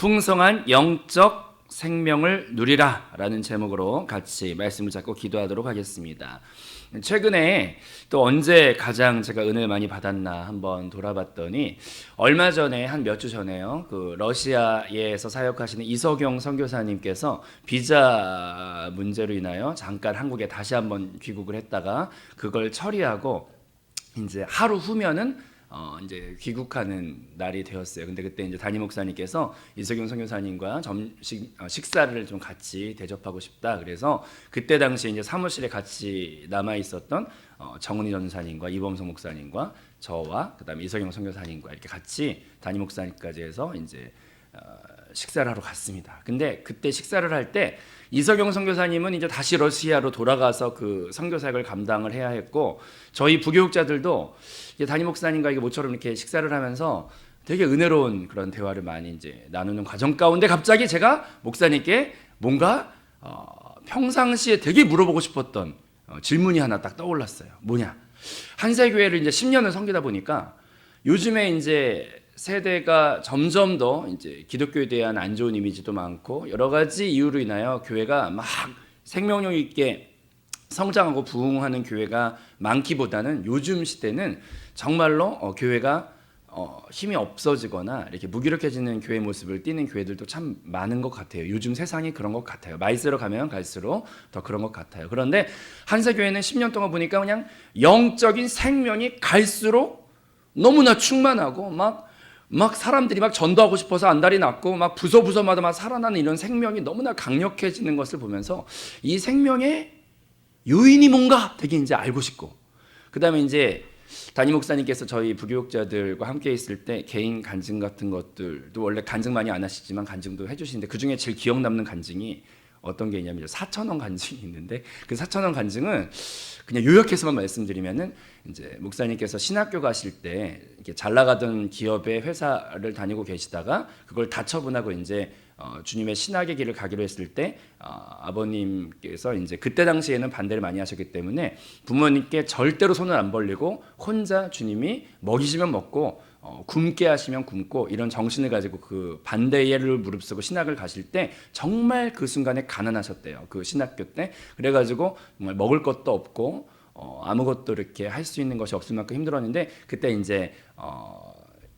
풍성한 영적 생명을 누리라 라는 제목으로 같이 말씀을 잡고 기도하도록 하겠습니다. 최근에 또 언제 가장 제가 은혜를 많이 받았나 한번 돌아봤더니 얼마 전에 한 몇 주 전에요. 그 러시아에서 사역하시는 이석용 선교사님께서 비자 문제로 인하여 잠깐 한국에 다시 한번 귀국을 했다가 그걸 처리하고 이제 하루 후면은 이제 귀국하는 날이 되었어요. 근데 그때 이제 담임 목사님께서 이석용 선교사님과 식사를 좀 같이 대접하고 싶다. 그래서 그때 당시 이제 사무실에 같이 남아 있었던 정은희 전사님과 이범성 목사님과 저와 그다음에 이석용 선교사님과 이렇게 같이 담임 목사님까지 해서 이제 식사를 하러 갔습니다. 근데 그때 식사를 할 때 이석용 선교사님은 이제 다시 러시아로 돌아가서 그 선교사역을 감당을 해야 했고 저희 부교육자들도 담임 목사님과 이게 모처럼 이렇게 식사를 하면서 되게 은혜로운 그런 대화를 많이 이제 나누는 과정 가운데 갑자기 제가 목사님께 뭔가 평상시에 되게 물어보고 싶었던 질문이 하나 딱 떠올랐어요. 뭐냐? 한세교회를 이제 10년을 섬기다 보니까 요즘에 이제 세대가 점점 더 이제 기독교에 대한 안 좋은 이미지도 많고 여러 가지 이유로 인하여 교회가 막 생명력 있게 성장하고 부흥하는 교회가 많기보다는 요즘 시대는 정말로 교회가 힘이 없어지거나 이렇게 무기력해지는 교회 모습을 띠는 교회들도 참 많은 것 같아요. 요즘 세상이 그런 것 같아요. 마이스로 가면 갈수록 더 그런 것 같아요. 그런데 한세교회는 10년 동안 보니까 그냥 영적인 생명이 갈수록 너무나 충만하고 막 사람들이 막 전도하고 싶어서 안달이 났고 막 부서마다 막 살아나는 이런 생명이 너무나 강력해지는 것을 보면서 이 생명의 요인이 뭔가 되게 이제 알고 싶고 그다음에 이제 담임 목사님께서 저희 부교육자들과 함께 있을 때 개인 간증 같은 것들도 원래 간증 많이 안 하시지만 간증도 해주시는데 그 중에 제일 기억 남는 간증이 어떤 게 있냐면 4,000원 간증이 있는데 그 4,000원 간증은 그냥 요약해서만 말씀드리면은 이제 목사님께서 신학교 가실 때 이렇게 잘 나가던 기업의 회사를 다니고 계시다가 그걸 다 처분하고 이제 주님의 신학의 길을 가기로 했을 때 아버님께서 이제 그때 당시에는 반대를 많이 하셨기 때문에 부모님께 절대로 손을 안 벌리고 혼자 주님이 먹이시면 먹고 굶게 하시면 굶고 이런 정신을 가지고 그 반대를 무릅쓰고 신학을 가실 때 정말 그 순간에 가난하셨대요. 그 신학교 때. 그래가지고 정말 먹을 것도 없고 아무것도 이렇게 할 수 있는 것이 없을 만큼 힘들었는데 그때 이제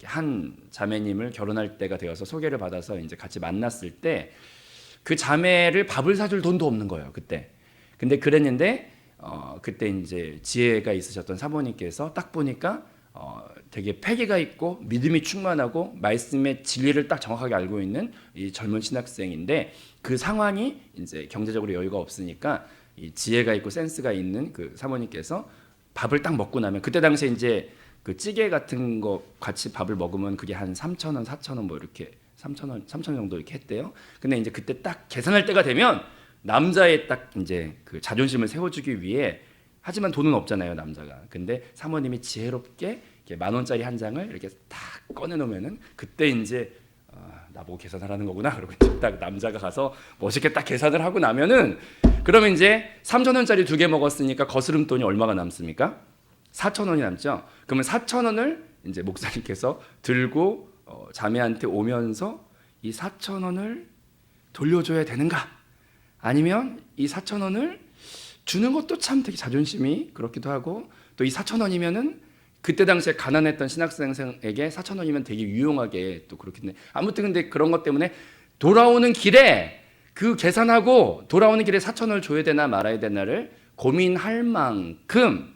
한 자매님을 결혼할 때가 되어서 소개를 받아서 이제 같이 만났을 때 그 자매를 밥을 사줄 돈도 없는 거예요. 그때. 근데 그랬는데 그때 이제 지혜가 있으셨던 사모님께서 딱 보니까 되게 패기가 있고 믿음이 충만하고 말씀의 진리를 딱 정확하게 알고 있는 이 젊은 신학생인데 그 상황이 이제 경제적으로 여유가 없으니까 이 지혜가 있고 센스가 있는 그 사모님께서 밥을 딱 먹고 나면 그때 당시에 이제 그 찌개 같은 거 같이 밥을 먹으면 그게 한 3,000원, 4,000원 뭐 이렇게 3,000원 정도 이렇게 했대요. 근데 이제 그때 딱 계산할 때가 되면 남자의 딱 이제 그 자존심을 세워주기 위해 하지만 돈은 없잖아요, 남자가. 근데 사모님이 지혜롭게 이렇게 10,000원짜리 한 장을 이렇게 딱 꺼내놓으면은 그때 이제 나보고 계산하라는 거구나. 그러고 이제 딱 남자가 가서 멋있게 딱 계산을 하고 나면은 그러면 이제 3,000원짜리 2개 먹었으니까 거스름 돈이 얼마가 남습니까? 4,000원이 남죠. 그러면 4,000원을 이제 목사님께서 들고 자매한테 오면서 이 4,000원을 돌려줘야 되는가? 아니면 이 4,000원을 주는 것도 참 되게 자존심이 그렇기도 하고 또 이 4,000원이면은 그때 당시에 가난했던 신학생에게 4,000원이면 되게 유용하게 또 그렇겠네. 아무튼 근데 그런 것 때문에 돌아오는 길에 그 계산하고 돌아오는 길에 4,000원을 줘야 되나 말아야 되나를 고민할 만큼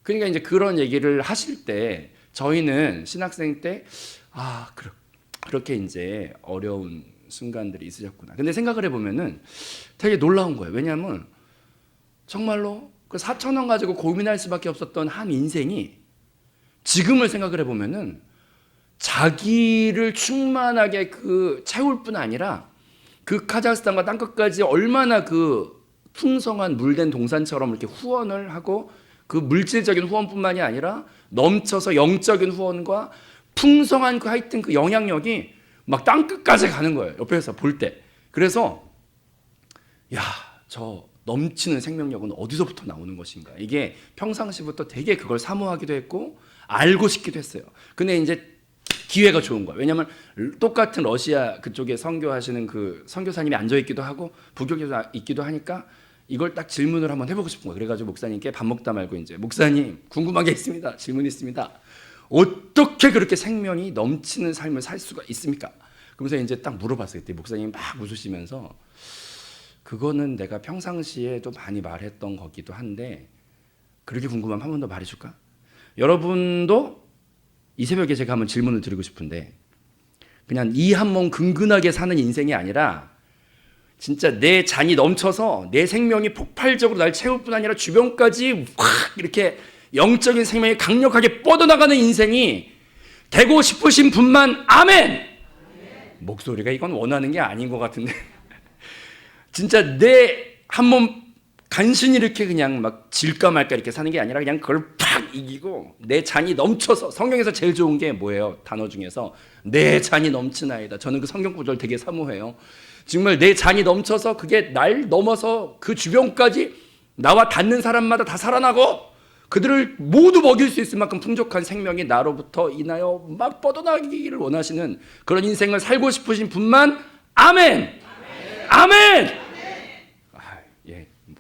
그러니까 이제 그런 얘기를 하실 때 저희는 신학생 때 그렇게 이제 어려운 순간들이 있으셨구나. 근데 생각을 해보면은 되게 놀라운 거예요. 왜냐하면 정말로 그 4,000원 가지고 고민할 수밖에 없었던 한 인생이 지금을 생각을 해보면은 자기를 충만하게 그 채울 뿐 아니라 그 카자흐스탄과 땅끝까지 얼마나 그 풍성한 물된 동산처럼 이렇게 후원을 하고 그 물질적인 후원뿐만이 아니라 넘쳐서 영적인 후원과 풍성한 그 하여튼 그 영향력이 막 땅끝까지 가는 거예요. 옆에서 볼 때. 그래서 저 넘치는 생명력은 어디서부터 나오는 것인가. 이게 평상시부터 되게 그걸 사모하기도 했고 알고 싶기도 했어요. 근데 이제 기회가 좋은 거야. 왜냐하면 똑같은 러시아 그쪽에 선교하시는 그 선교사님이 앉아 있기도 하고 부교에서 있기도 하니까 이걸 딱 질문을 한번 해보고 싶은 거야. 그래가지고 목사님께 밥 먹다 말고 이제 목사님 궁금한 게 있습니다. 질문이 있습니다. 어떻게 그렇게 생명이 넘치는 삶을 살 수가 있습니까? 그러면서 이제 딱 물어봤어요. 그때 목사님이 막 웃으시면서 그거는 내가 평상시에도 많이 말했던 거기도 한데 그렇게 궁금하면 한 번 더 말해줄까? 여러분도 이 새벽에 제가 한번 질문을 드리고 싶은데 그냥 이 한 몸 근근하게 사는 인생이 아니라 진짜 내 잔이 넘쳐서 내 생명이 폭발적으로 날 채울 뿐 아니라 주변까지 확 이렇게 영적인 생명이 강력하게 뻗어나가는 인생이 되고 싶으신 분만 아멘! 목소리가 이건 원하는 게 아닌 것 같은데 진짜 내 한 몸 간신히 이렇게 그냥 막 질까 말까 이렇게 사는 게 아니라 그냥 그걸 팍 이기고 내 잔이 넘쳐서 성경에서 제일 좋은 게 뭐예요? 단어 중에서 내 잔이 넘치나이다. 저는 그 성경 구절 되게 사모해요. 정말 내 잔이 넘쳐서 그게 날 넘어서 그 주변까지 나와 닿는 사람마다 다 살아나고 그들을 모두 먹일 수 있을 만큼 풍족한 생명이 나로부터 인하여 막 뻗어나기를 원하시는 그런 인생을 살고 싶으신 분만 아멘! 아멘!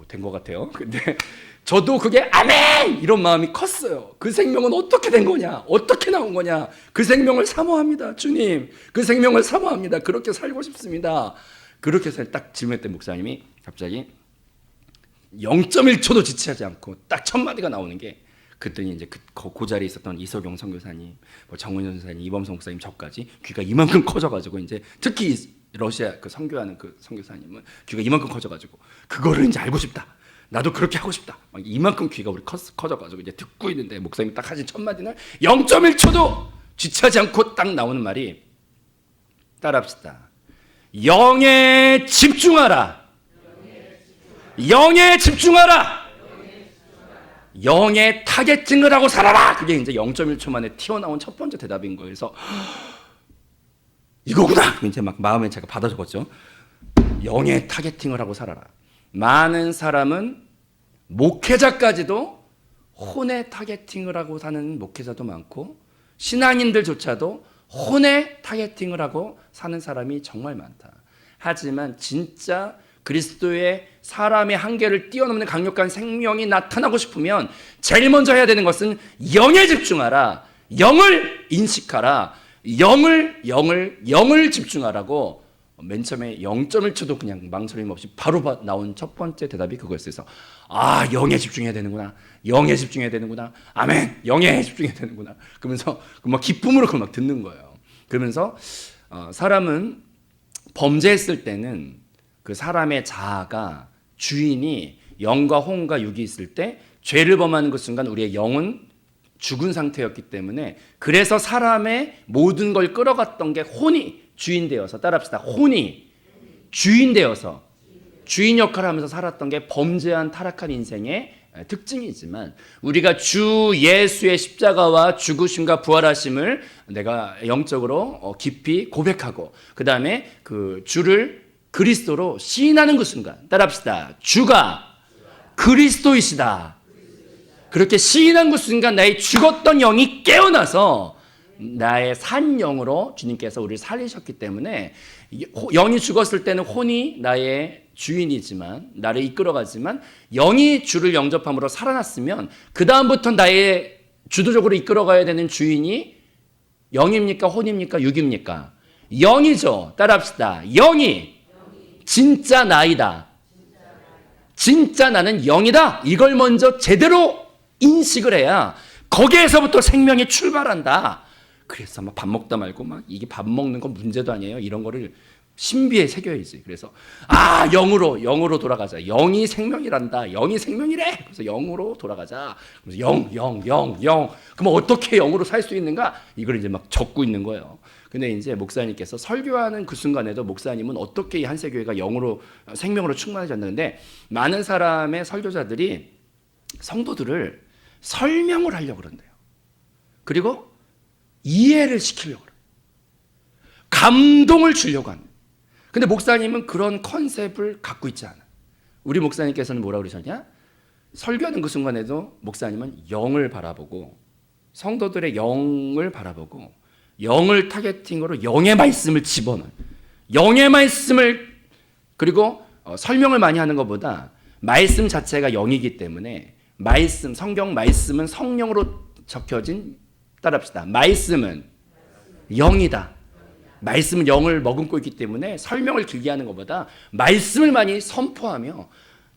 된 것 같아요. 근데 저도 그게 아멘! 이런 마음이 컸어요. 그 생명은 어떻게 된 거냐? 어떻게 나온 거냐? 그 생명을 사모합니다. 주님, 그 생명을 사모합니다. 그렇게 살고 싶습니다. 그렇게 해서 딱 질문했던 목사님이 갑자기 0.1초도 지체하지 않고 딱 첫 마디가 나오는 게 그랬더니 이제 그 자리에 있었던 이석용 선교사님, 정은현 선사님, 이범성 목사님 저까지 귀가 이만큼 커져가지고 이제 특히 러시아 그 선교하는 그 선교사님은 귀가 이만큼 커져가지고 그거를 이제 알고 싶다. 나도 그렇게 하고 싶다. 막 이만큼 귀가 우리 커져가지고 이제 듣고 있는데 목사님이 딱 하신 첫 마디는 0.1초도 지체하지 않고 딱 나오는 말이 따라합시다. 영에 집중하라. 영에 집중하라. 영에 타겟팅을 하고 살아라. 그게 이제 0.1초 만에 튀어나온 첫 번째 대답인 거예요. 그래서 이거구나. 이제 막 마음에 제가 받아 적었죠. 영에 타겟팅을 하고 살아라. 많은 사람은 목회자까지도 혼에 타겟팅을 하고 사는 목회자도 많고 신앙인들조차도 혼에 타겟팅을 하고 사는 사람이 정말 많다. 하지만 진짜 그리스도의 사람의 한계를 뛰어넘는 강력한 생명이 나타나고 싶으면 제일 먼저 해야 되는 것은 영에 집중하라. 영을 인식하라. 영을 집중하라고 맨 처음에 0.1초도 그냥 망설임 없이 바로 나온 첫 번째 대답이 그거였어요. 아, 영에 집중해야 되는구나. 영에 집중해야 되는구나. 아멘. 영에 집중해야 되는구나. 그러면서 막 기쁨으로 그걸 막 듣는 거예요. 그러면서 사람은 범죄했을 때는 그 사람의 자아가 주인이 영과 혼과 육이 있을 때 죄를 범하는 그 순간 우리의 영은 죽은 상태였기 때문에 그래서 사람의 모든 걸 끌어갔던 게 혼이 주인 되어서 따라합시다. 혼이 주인 되어서 주인 역할을 하면서 살았던 게 범죄한 타락한 인생의 특징이지만 우리가 주 예수의 십자가와 죽으심과 부활하심을 내가 영적으로 깊이 고백하고 그 다음에 그 주를 그리스도로 시인하는 그 순간 따라합시다. 주가 그리스도이시다. 그렇게 시인한 그 순간 나의 죽었던 영이 깨어나서 나의 산 영으로 주님께서 우리를 살리셨기 때문에 영이 죽었을 때는 혼이 나의 주인이지만 나를 이끌어가지만 영이 주를 영접함으로 살아났으면 그 다음부터 나의 주도적으로 이끌어가야 되는 주인이 영입니까? 혼입니까? 육입니까? 영이죠. 따라합시다. 영이 진짜 나이다. 진짜 나는 영이다. 이걸 먼저 제대로 인식을 해야 거기에서부터 생명이 출발한다. 그래서 막 밥 먹다 말고 막 이게 밥 먹는 건 문제도 아니에요. 이런 거를 신비에 새겨야지. 그래서 영으로 돌아가자. 영이 생명이란다. 영이 생명이래. 그래서 영으로 돌아가자. 그래서 영. 그럼 어떻게 영으로 살 수 있는가? 이걸 이제 막 적고 있는 거예요. 근데 이제 목사님께서 설교하는 그 순간에도 목사님은 어떻게 이 한세교회가 영으로 생명으로 충만하지 않는데 많은 사람의 설교자들이 성도들을 설명을 하려고 그런대요. 그리고 이해를 시키려고 그래요. 감동을 주려고 합니다. 근데 목사님은 그런 컨셉을 갖고 있지 않아요. 우리 목사님께서는 뭐라고 그러셨냐? 설교하는 그 순간에도 목사님은 영을 바라보고 성도들의 영을 바라보고 영을 타겟팅으로 영의 말씀을 집어넣어요. 영의 말씀을 그리고 설명을 많이 하는 것보다 말씀 자체가 영이기 때문에 말씀, 성경 말씀은 성령으로 적혀진 따라합시다. 말씀은 영이다. 말씀은 영을 머금고 있기 때문에 설명을 길게 하는 것보다 말씀을 많이 선포하며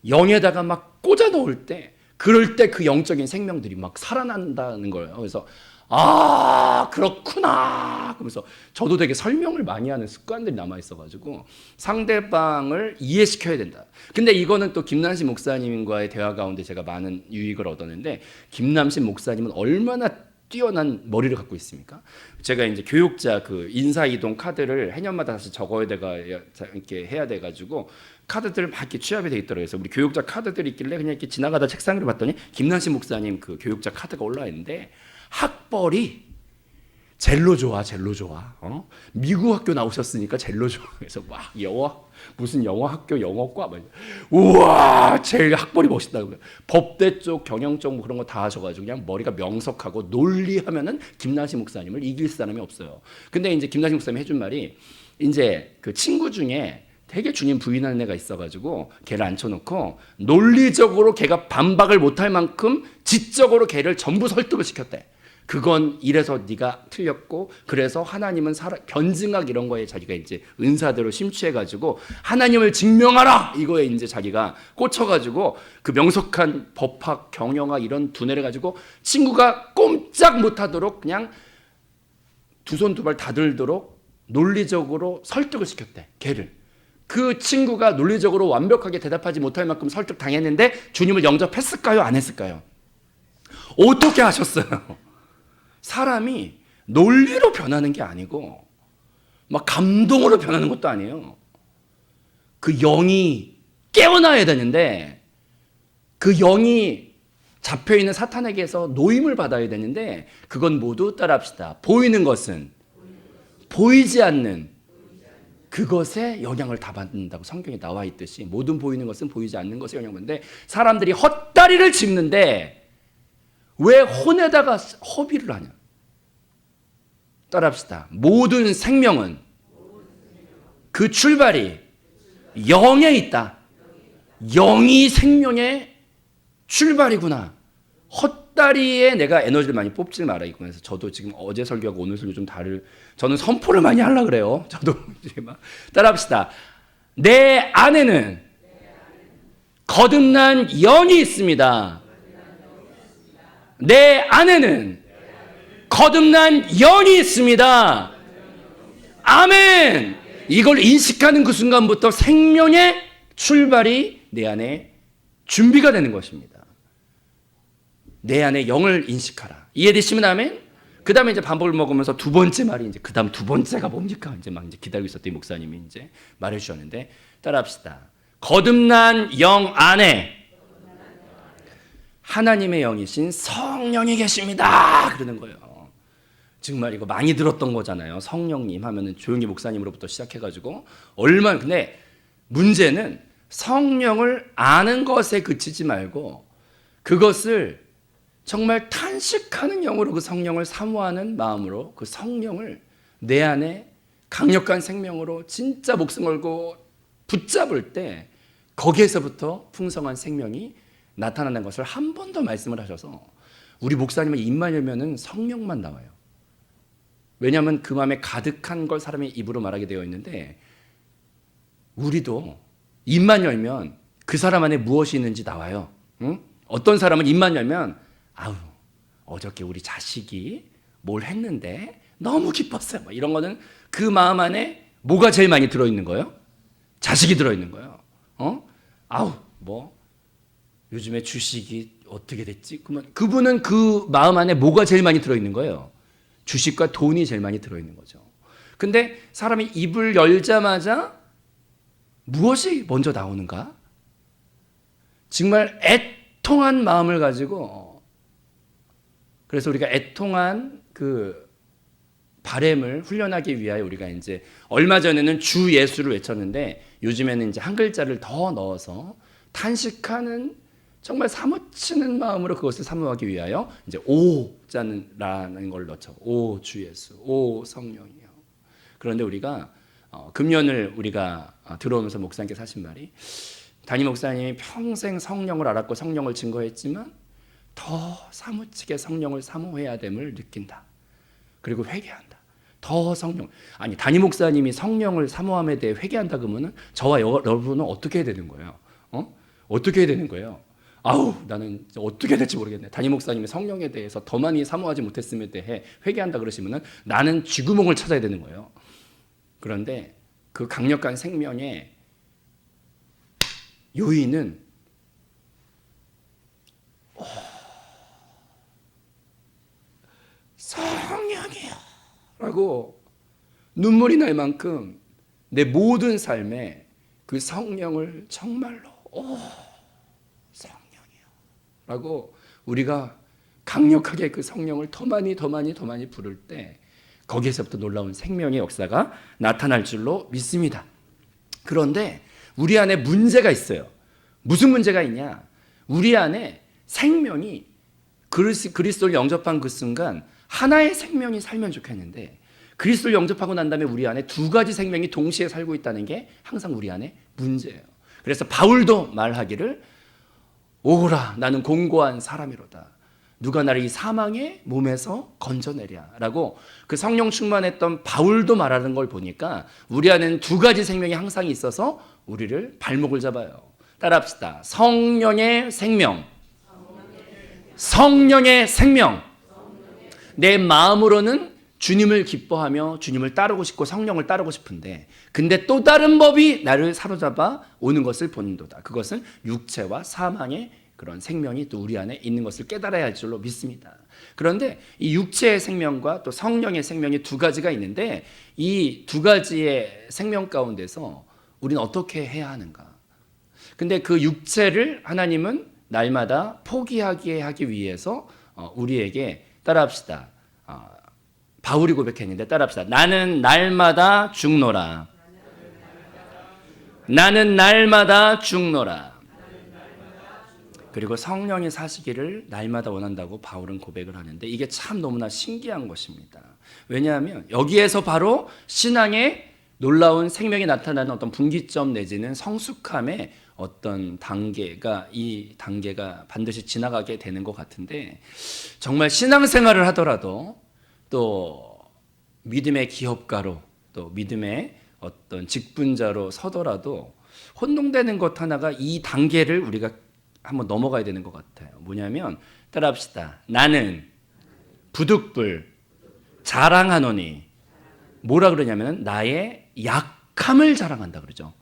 영에다가 막 꽂아 넣을 때 그럴 때 그 영적인 생명들이 막 살아난다는 거예요. 그래서 아 그렇구나 그러면서 저도 되게 설명을 많이 하는 습관들이 남아있어가지고 상대방을 이해시켜야 된다. 근데 이거는 또 김남신 목사님과의 대화 가운데 제가 많은 유익을 얻었는데 김남신 목사님은 얼마나 뛰어난 머리를 갖고 있습니까? 제가 이제 교육자 그 인사이동 카드를 해년마다 다시 적어야 돼가 이렇게 해야 돼가지고 카드들을 막 이렇게 취합이 돼 있더라고요. 그래서 우리 교육자 카드들이 있길래 그냥 이렇게 지나가다 책상 위로 봤더니 김남신 목사님 그 교육자 카드가 올라와 있는데 학벌이 젤로 좋아. 미국 학교 나오셨으니까 젤로 좋아. 그래서 막 영어 무슨 영어 학교 영어과 막 우와 제일 학벌이 멋있다고요. 법대 쪽 경영 쪽 뭐 그런 거 다 하셔가지고 그냥 머리가 명석하고 논리하면은 김남신 목사님을 이길 사람이 없어요. 근데 이제 김남신 목사님이 해준 말이 이제 그 친구 중에 되게 주님 부인하는 애가 있어가지고 걔를 앉혀놓고 논리적으로 걔가 반박을 못할 만큼 지적으로 걔를 전부 설득을 시켰대. 그건 이래서 네가 틀렸고 그래서 하나님은 변증학 이런 거에 자기가 이제 은사대로 심취해가지고 하나님을 증명하라 이거에 이제 자기가 꽂혀가지고 그 명석한 법학 경영학 이런 두뇌를 가지고 친구가 꼼짝 못하도록 그냥 두 손 두 발 다 들도록 논리적으로 설득을 시켰대 걔를. 그 친구가 논리적으로 완벽하게 대답하지 못할 만큼 설득 당했는데 주님을 영접했을까요? 안 했을까요? 어떻게 하셨어요? 사람이 논리로 변하는 게 아니고 막 감동으로 변하는 것도 아니에요. 그 영이 깨어나야 되는데 그 영이 잡혀있는 사탄에게서 노임을 받아야 되는데 그건 모두 따라합시다. 보이는 것은 보이지 않는 그것에 영향을 다 받는다고 성경에 나와 있듯이 모든 보이는 것은 보이지 않는 것에 영향을 받는데 사람들이 헛다리를 짚는데 왜 혼에다가 허비를 하냐? 따라합시다. 모든 생명은 그 출발이 영에 있다. 영이 생명의 출발이구나. 헛다리에 내가 에너지를 많이 뽑지 마라 이거면서 저도 지금 어제 설교하고 오늘 설교 좀 저는 선포를 많이 하려고 그래요. 저도 따라합시다. 내 안에는 거듭난 영이 있습니다. 내 안에는 거듭난 영이 있습니다. 아멘. 이걸 인식하는 그 순간부터 생명의 출발이 내 안에 준비가 되는 것입니다. 내 안에 영을 인식하라. 이해되시면 아멘. 그 다음에 이제 밥을 먹으면서 두 번째 말이 이제 그 다음 두 번째가 뭡니까? 이제 막 이제 기다리고 있었더니 목사님이 이제 말해 주셨는데 따라합시다. 거듭난 영 안에 하나님의 영이신 성령이 계십니다. 그러는 거예요. 정말 이거 많이 들었던 거잖아요. 성령님 하면은 조용히 목사님으로부터 시작해가지고 근데 문제는 성령을 아는 것에 그치지 말고 그것을 정말 탄식하는 영으로 그 성령을 사모하는 마음으로 그 성령을 내 안에 강력한 생명으로 진짜 목숨 걸고 붙잡을 때 거기에서부터 풍성한 생명이 나타나는 것을 한 번 더 말씀을 하셔서 우리 목사님은 입만 열면은 성령만 나와요. 왜냐하면 그 마음에 가득한 걸 사람의 입으로 말하게 되어 있는데 우리도 입만 열면 그 사람 안에 무엇이 있는지 나와요. 응? 어떤 사람은 입만 열면 아우 어저께 우리 자식이 뭘 했는데 너무 기뻤어요. 이런 거는 그 마음 안에 뭐가 제일 많이 들어있는 거예요? 자식이 들어있는 거예요. 아우 뭐 요즘에 주식이 어떻게 됐지? 그분은 그 마음 안에 뭐가 제일 많이 들어있는 거예요? 주식과 돈이 제일 많이 들어있는 거죠. 근데 사람이 입을 열자마자 무엇이 먼저 나오는가? 정말 애통한 마음을 가지고 그래서 우리가 애통한 그 바램을 훈련하기 위하여 우리가 이제 얼마 전에는 주 예수를 외쳤는데 요즘에는 이제 한 글자를 더 넣어서 탄식하는 정말 사무치는 마음으로 그것을 사모하기 위하여 이제 오자라는 걸 넣죠. 오 주 예수, 오 성령이요. 그런데 우리가 금년을 우리가 들어오면서 목사님께서 하신 말이, 담임 목사님이 평생 성령을 알았고 성령을 증거했지만 더 사무치게 성령을 사모해야 됨을 느낀다. 그리고 회개한다. 더 성령. 아니, 담임 목사님이 성령을 사모함에 대해 회개한다 그러면은 저와 여러분은 어떻게 해야 되는 거예요? 어떻게 해야 되는 거예요? 아우, 나는 어떻게 해야 될지 모르겠네. 담임 목사님이 성령에 대해서 더 많이 사모하지 못했음에 대해 회개한다 그러시면은 나는 쥐구멍을 찾아야 되는 거예요. 그런데 그 강력한 생명의 요인은 성령이야 라고 눈물이 날 만큼 내 모든 삶에 그 성령을 정말로 성령이야 라고 우리가 강력하게 그 성령을 더 많이 부를 때 거기에서부터 놀라운 생명의 역사가 나타날 줄로 믿습니다. 그런데 우리 안에 문제가 있어요. 무슨 문제가 있냐? 우리 안에 생명이 그리스도를 영접한 그 순간 하나의 생명이 살면 좋겠는데, 그리스도를 영접하고 난 다음에 우리 안에 두 가지 생명이 동시에 살고 있다는 게 항상 우리 안에 문제예요. 그래서 바울도 말하기를 오라 나는 공고한 사람이로다. 누가 나를 이 사망의 몸에서 건져내랴 라고 그 성령 충만했던 바울도 말하는 걸 보니까 우리 안에는 두 가지 생명이 항상 있어서 우리를 발목을 잡아요. 따라합시다. 성령의 생명. 성령의 생명. 내 마음으로는 주님을 기뻐하며 주님을 따르고 싶고 성령을 따르고 싶은데, 근데 또 다른 법이 나를 사로잡아 오는 것을 본도다. 그것은 육체와 사망의 그런 생명이 또 우리 안에 있는 것을 깨달아야 할 줄로 믿습니다. 그런데 이 육체의 생명과 또 성령의 생명이 두 가지가 있는데, 이 두 가지의 생명 가운데서 우리는 어떻게 해야 하는가? 근데 그 육체를 하나님은 날마다 포기하게 하기 위해서 우리에게 따라합시다. 바울이 고백했는데 따라합시다. 나는 날마다 죽노라. 나는 날마다 죽노라. 그리고 성령이 사시기를 날마다 원한다고 바울은 고백을 하는데, 이게 참 너무나 신기한 것입니다. 왜냐하면 여기에서 바로 신앙의 놀라운 생명이 나타나는 어떤 분기점 내지는 성숙함의 어떤 단계가, 이 단계가 반드시 지나가게 되는 것 같은데, 정말 신앙생활을 하더라도 또 믿음의 기업가로 또 믿음의 어떤 직분자로 서더라도 혼동되는 것 하나가 이 단계를 우리가 한번 넘어가야 되는 것 같아요. 뭐냐면 따라합시다. 나는 부득불 자랑하노니, 뭐라 그러냐면 나의 약함을 자랑한다 그러죠.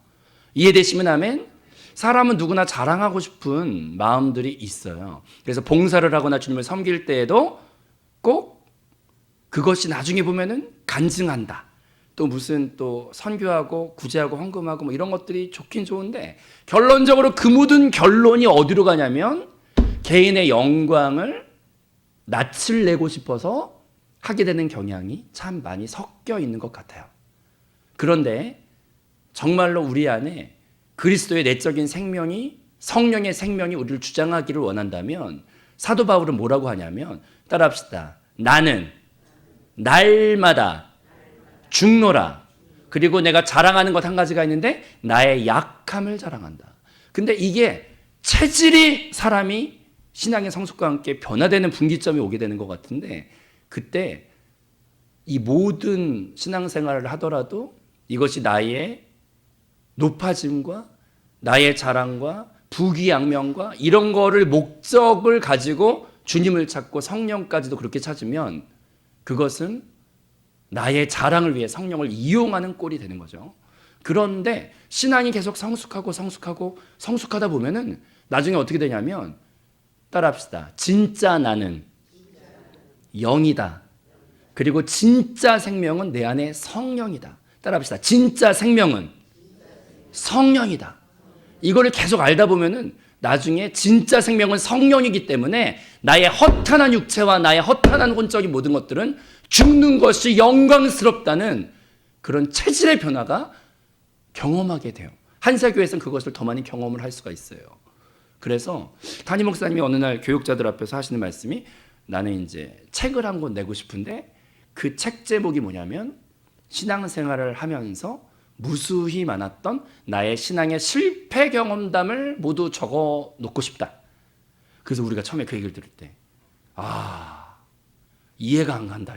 이해되시면 아멘. 사람은 누구나 자랑하고 싶은 마음들이 있어요. 그래서 봉사를 하거나 주님을 섬길 때에도 꼭 그것이 나중에 보면은 간증한다. 또 무슨 또 선교하고 구제하고 헌금하고 뭐 이런 것들이 좋긴 좋은데, 결론적으로 그 모든 결론이 어디로 가냐면 개인의 영광을 낯을 내고 싶어서 하게 되는 경향이 참 많이 섞여 있는 것 같아요. 그런데 정말로 우리 안에 그리스도의 내적인 생명이, 성령의 생명이 우리를 주장하기를 원한다면 사도 바울은 뭐라고 하냐면 따라합시다. 나는 날마다 죽노라. 그리고 내가 자랑하는 것 한 가지가 있는데 나의 약함을 자랑한다. 근데 이게 체질이 사람이 신앙의 성숙과 함께 변화되는 분기점이 오게 되는 것 같은데, 그때 이 모든 신앙생활을 하더라도 이것이 나의 높아짐과 나의 자랑과 부귀양명과 이런 거를 목적을 가지고 주님을 찾고 성령까지도 그렇게 찾으면 그것은 나의 자랑을 위해 성령을 이용하는 꼴이 되는 거죠. 그런데 신앙이 계속 성숙하다 보면은 나중에 어떻게 되냐면 따라합시다. 진짜 나는 영이다. 그리고 진짜 생명은 내 안에 성령이다. 따라합시다. 진짜 생명은 성령이다. 이거를 계속 알다 보면은 나중에 진짜 생명은 성령이기 때문에 나의 허탄한 육체와 나의 허탄한 혼적인 모든 것들은 죽는 것이 영광스럽다는 그런 체질의 변화가 경험하게 돼요. 한사교에서는 그것을 더 많이 경험을 할 수가 있어요. 그래서 담임 목사님이 어느 날 교육자들 앞에서 하시는 말씀이 나는 이제 책을 한 권 내고 싶은데 그 책 제목이 뭐냐면 신앙생활을 하면서 무수히 많았던 나의 신앙의 실패 경험담을 모두 적어 놓고 싶다. 그래서 우리가 처음에 그 얘기를 들을 때 이해가 안 간다.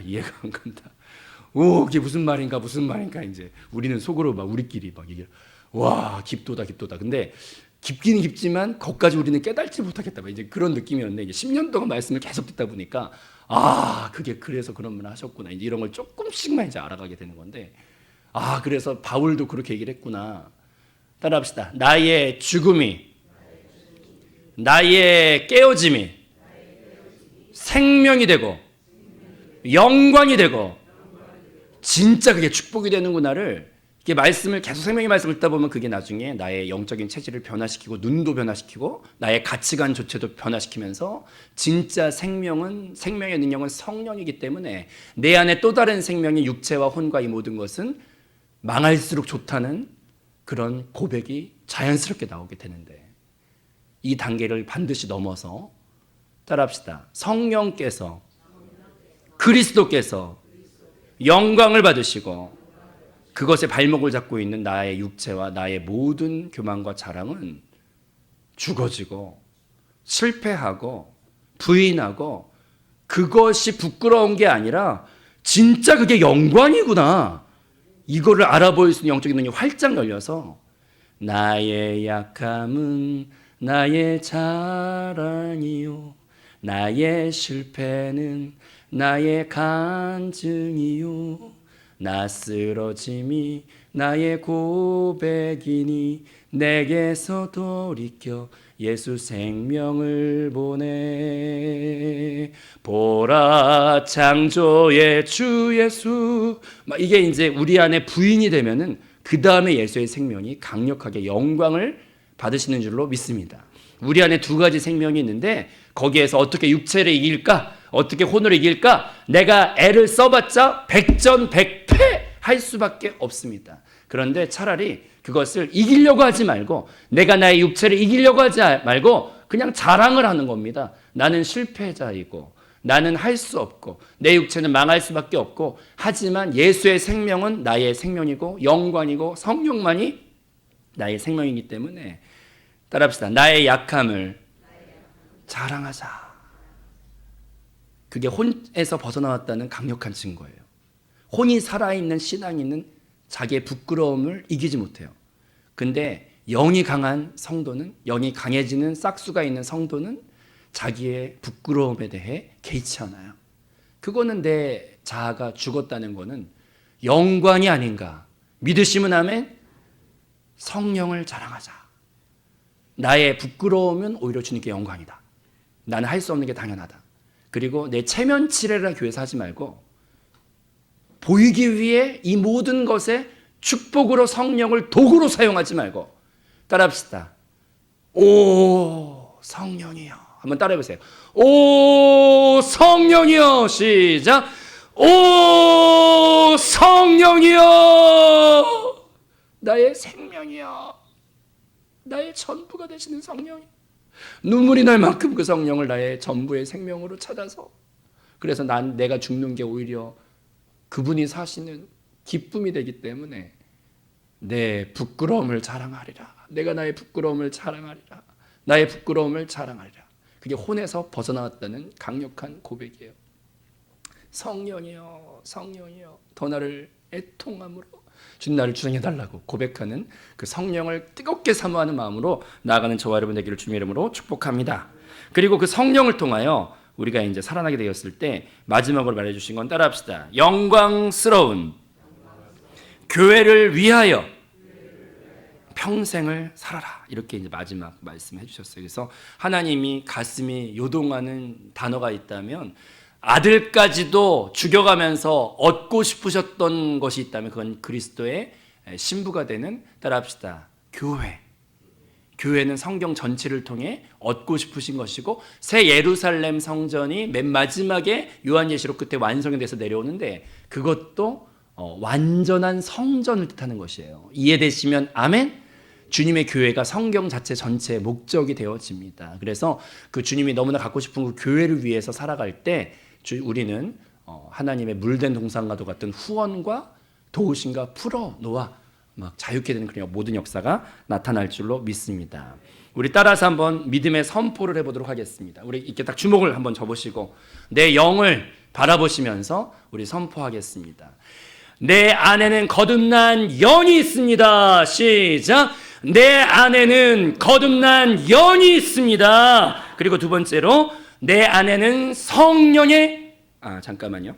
오, 그게 무슨 말인가 이제 우리는 속으로 막 우리끼리 막 얘기를 와, 깊도다. 근데 깊기는 깊지만 거기까지 우리는 깨달지 못하겠다. 이제 그런 느낌이었는데 이제 10년 동안 말씀을 계속 듣다 보니까 그게 그래서 그런 말 하셨구나. 이제 이런 걸 조금씩만 이제 알아가게 되는 건데 그래서 바울도 그렇게 얘기를 했구나. 따라합시다. 나의 죽음이 나의 깨어짐이 생명이 되고 영광이 되고 진짜 그게 축복이 되는구나를 이게 말씀을 계속 생명의 말씀을 듣다 보면 그게 나중에 나의 영적인 체질을 변화시키고 눈도 변화시키고 나의 가치관 조차도 변화시키면서 진짜 생명의 능력은 성령이기 때문에 내 안에 또 다른 생명이 육체와 혼과 이 모든 것은 망할수록 좋다는 그런 고백이 자연스럽게 나오게 되는데 이 단계를 반드시 넘어서 따라합시다. 성령께서 그리스도께서 영광을 받으시고 그것의 발목을 잡고 있는 나의 육체와 나의 모든 교만과 자랑은 죽어지고 실패하고 부인하고 그것이 부끄러운 게 아니라 진짜 그게 영광이구나. 이거를 알아볼 수 있는 영적인 눈이 활짝 열려서 나의 약함은 나의 자랑이요 나의 실패는 나의 간증이요 나 쓰러짐이 나의 고백이니 내게서 돌이켜 예수 생명을 보내 보라 창조의 주 예수 이게 이제 우리 안에 부인이 되면은 그 다음에 예수의 생명이 강력하게 영광을 받으시는 줄로 믿습니다. 우리 안에 두 가지 생명이 있는데 거기에서 어떻게 육체를 이길까? 어떻게 혼을 이길까? 내가 애를 써봤자 백전백패 할 수밖에 없습니다. 그런데 차라리 그것을 이기려고 하지 말고 내가 나의 육체를 이기려고 하지 말고 그냥 자랑을 하는 겁니다. 나는 실패자이고 나는 할 수 없고 내 육체는 망할 수밖에 없고 하지만 예수의 생명은 나의 생명이고 영광이고 성령만이 나의 생명이기 때문에 따라합시다. 나의 약함을 자랑하자. 그게 혼에서 벗어나왔다는 강력한 증거예요. 혼이 살아있는 신앙인은 자기의 부끄러움을 이기지 못해요. 근데 영이 강한 성도는, 영이 강해지는 싹수가 있는 성도는 자기의 부끄러움에 대해 개의치 않아요. 그거는 내 자아가 죽었다는 거는 영광이 아닌가. 믿으시면 아멘. 성령을 자랑하자. 나의 부끄러움은 오히려 주님께 영광이다. 나는 할 수 없는 게 당연하다. 그리고 내 체면치레라 교회에서 하지 말고 보이기 위해 이 모든 것에 축복으로 성령을 도구로 사용하지 말고 따라합시다. 오 성령이여. 한번 따라해보세요. 오 성령이여. 시작. 오 성령이여. 나의 생명이여. 나의 전부가 되시는 성령이여. 눈물이 날 만큼 그 성령을 나의 전부의 생명으로 찾아서 그래서 내가 죽는 게 오히려 그분이 사시는 기쁨이 되기 때문에 내 부끄러움을 자랑하리라. 내가 나의 부끄러움을 자랑하리라. 나의 부끄러움을 자랑하리라. 그게 혼에서 벗어나왔다는 강력한 고백이에요. 성령이여 성령이여 더 나를 애통함으로 주님 나를 주장해달라고 고백하는 그 성령을 뜨겁게 사모하는 마음으로 나아가는 저와 여러분 되기를 주님의 이름으로 축복합니다. 그리고 그 성령을 통하여 우리가 이제 살아나게 되었을 때 마지막으로 말해주신 건 따라합시다. 영광스러운 교회를 위하여 평생을 살아라. 이렇게 이제 마지막 말씀해 주셨어요. 그래서 하나님이 가슴이 요동하는 단어가 있다면 아들까지도 죽여가면서 얻고 싶으셨던 것이 있다면 그건 그리스도의 신부가 되는 따라합시다. 교회. 교회는 성경 전체를 통해 얻고 싶으신 것이고 새 예루살렘 성전이 맨 마지막에 요한예시록 끝에 완성이 돼서 내려오는데 그것도 완전한 성전을 뜻하는 것이에요. 이해되시면 아멘? 주님의 교회가 성경 자체 전체의 목적이 되어집니다. 그래서 그 주님이 너무나 갖고 싶은 그 교회를 위해서 살아갈 때 우리는 하나님의 물된 동산과도 같은 후원과 도우심과 풀어놓아 막 자유케 되는 그런 모든 역사가 나타날 줄로 믿습니다. 우리 따라서 한번 믿음의 선포를 해보도록 하겠습니다. 우리 이렇게 딱 주목을 한번 접으시고 내 영을 바라보시면서 우리 선포하겠습니다. 내 안에는 거듭난 영이 있습니다. 시작. 내 안에는 거듭난 영이 있습니다. 그리고 두 번째로 내 안에는 성령의 잠깐만요.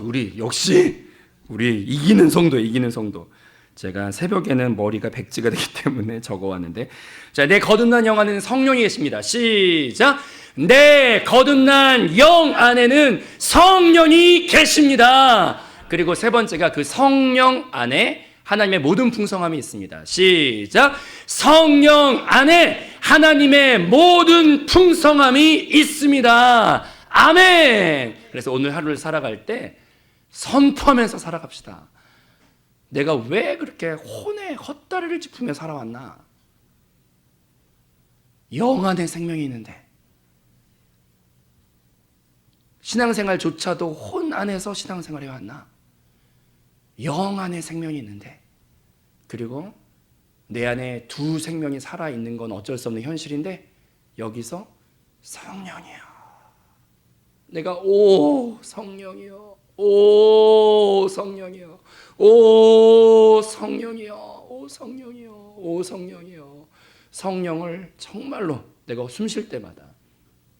우리 역시 우리 이기는 성도. 제가 새벽에는 머리가 백지가 되기 때문에 적어왔는데, 자, 내 거듭난 영 안에는 성령이 계십니다. 시작. 내 거듭난 영 안에는 성령이 계십니다. 그리고 세 번째가 그 성령 안에 하나님의 모든 풍성함이 있습니다. 시작. 성령 안에 하나님의 모든 풍성함이 있습니다. 아멘. 그래서 오늘 하루를 살아갈 때 선포하면서 살아갑시다. 내가 왜 그렇게 혼의 헛다리를 짚으며 살아왔나? 영 안에 생명이 있는데, 신앙생활조차도 혼 안에서 신앙생활 해왔나? 영 안에 생명이 있는데, 그리고 내 안에 두 생명이 살아있는 건 어쩔 수 없는 현실인데, 여기서 성령이요. 내가 성령이요. 성령이요. 성령이요. 성령을 정말로 내가 숨 쉴 때마다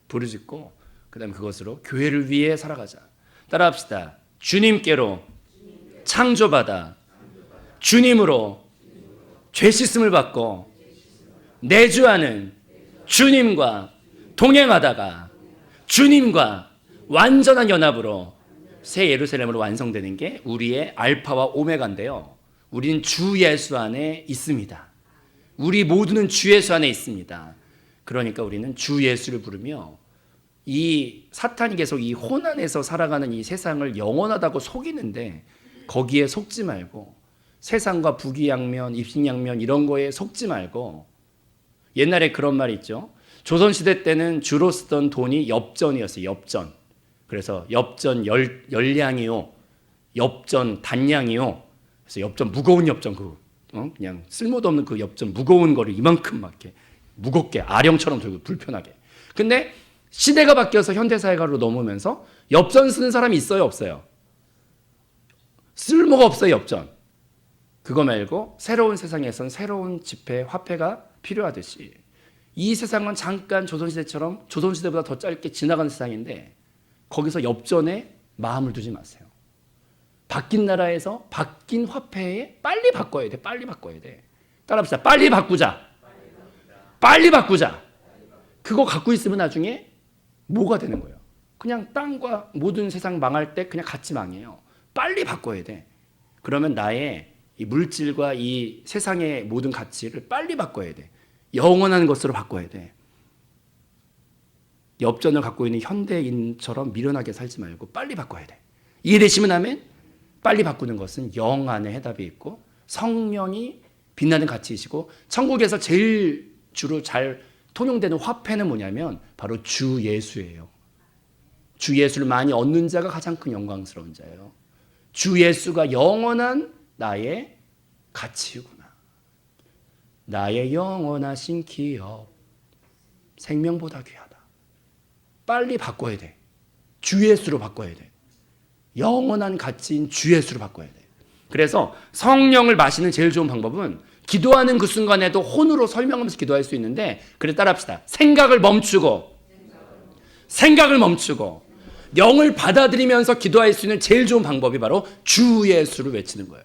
부르짖고 그 다음에 그것으로 교회를 위해 살아가자. 따라합시다. 주님께로 창조받아 주님으로 죄 씻음을 받고 내주하는 주님과 동행하다가 주님과 완전한 연합으로 새 예루살렘으로 완성되는 게 우리의 알파와 오메가인데요. 우리는 주 예수 안에 있습니다. 우리 모두는 주 예수 안에 있습니다. 그러니까 우리는 주 예수를 부르며 이 사탄이 계속 이 혼 안에서 살아가는 이 세상을 영원하다고 속이는데 거기에 속지 말고 세상과 부귀양면, 입신양면 이런 거에 속지 말고 옛날에 그런 말이 있죠. 조선시대 때는 주로 쓰던 돈이 엽전이었어요. 엽전. 그래서 엽전 열량이요. 엽전 단량이요. 그래서 엽전 무거운 엽전 그냥 쓸모도 없는 그 엽전 무거운 거를 이만큼 막 이렇게 무겁게 아령처럼 들고 불편하게. 근데 시대가 바뀌어서 현대사회가로 넘으면서 엽전 쓰는 사람이 있어요, 없어요? 쓸모가 없어요, 엽전. 그거 말고 새로운 세상에선 새로운 지폐, 화폐가 필요하듯이 이 세상은 잠깐 조선시대처럼 조선시대보다 더 짧게 지나가는 세상인데 거기서 엽전에 마음을 두지 마세요. 바뀐 나라에서 바뀐 화폐에 빨리 바꿔야 돼. 빨리 바꿔야 돼. 따라합시다. 빨리 바꾸자. 빨리 바꾸자. 그거 갖고 있으면 나중에 뭐가 되는 거예요? 그냥 땅과 모든 세상 망할 때 그냥 같이 망해요. 빨리 바꿔야 돼. 그러면 나의 이 물질과 이 세상의 모든 가치를 빨리 바꿔야 돼. 영원한 것으로 바꿔야 돼. 엽전을 갖고 있는 현대인처럼 미련하게 살지 말고 빨리 바꿔야 돼. 이해되시면 아멘? 빨리 바꾸는 것은 영 안에 해답이 있고 성령이 빛나는 가치이시고 천국에서 제일 주로 잘 통용되는 화폐는 뭐냐면 바로 주 예수예요. 주 예수를 많이 얻는 자가 가장 큰 영광스러운 자예요. 주 예수가 영원한 나의 가치이구나. 나의 영원하신 기업 생명보다 귀하다. 빨리 바꿔야 돼. 주 예수로 바꿔야 돼. 영원한 가치인 주 예수로 바꿔야 돼. 그래서 성령을 마시는 제일 좋은 방법은 기도하는 그 순간에도 혼으로 설명하면서 기도할 수 있는데 그래 따라합시다. 생각을 멈추고 영을 받아들이면서 기도할 수 있는 제일 좋은 방법이 바로 주 예수를 외치는 거예요.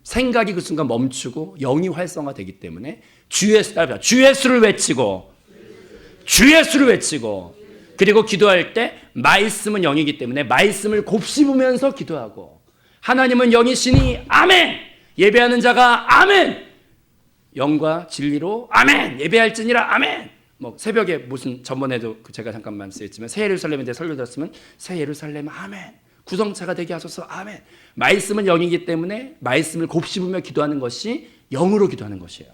생각이 그 순간 멈추고 영이 활성화되기 때문에 주 예수 따라합시다. 주 예수를 외치고 그리고 기도할 때 말씀은 영이기 때문에 말씀을 곱씹으면서 기도하고 하나님은 영이시니 아멘. 예배하는 자가 아멘. 영과 진리로 아멘. 예배할지니라 아멘. 뭐 새벽에 무슨 전번에도 제가 잠깐만 쓰였지만 새 예루살렘에 대해 설교 들었으면 새 예루살렘 아멘. 구성체가 되게 하소서 아멘. 말씀은 영이기 때문에 말씀을 곱씹으며 기도하는 것이 영으로 기도하는 것이에요.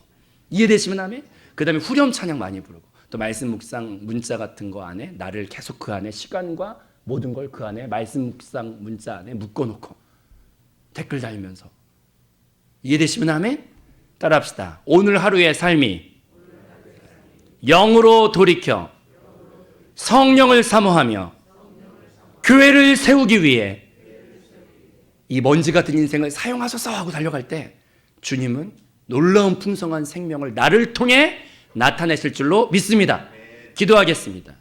이해되시면 아멘? 그 다음에 후렴 찬양 많이 부르고 또 말씀 묵상 문자 같은 거 안에 나를 계속 그 안에 시간과 모든 걸 그 안에 말씀 묵상 문자 안에 묶어놓고 댓글 달면서 이해되시면 아멘? 따라합시다. 오늘 하루의 삶이 영으로 돌이켜 성령을 사모하며 교회를 세우기 위해 이 먼지 같은 인생을 사용하소서 하고 달려갈 때 주님은 놀라운 풍성한 생명을 나를 통해 나타내실 줄로 믿습니다. 기도하겠습니다.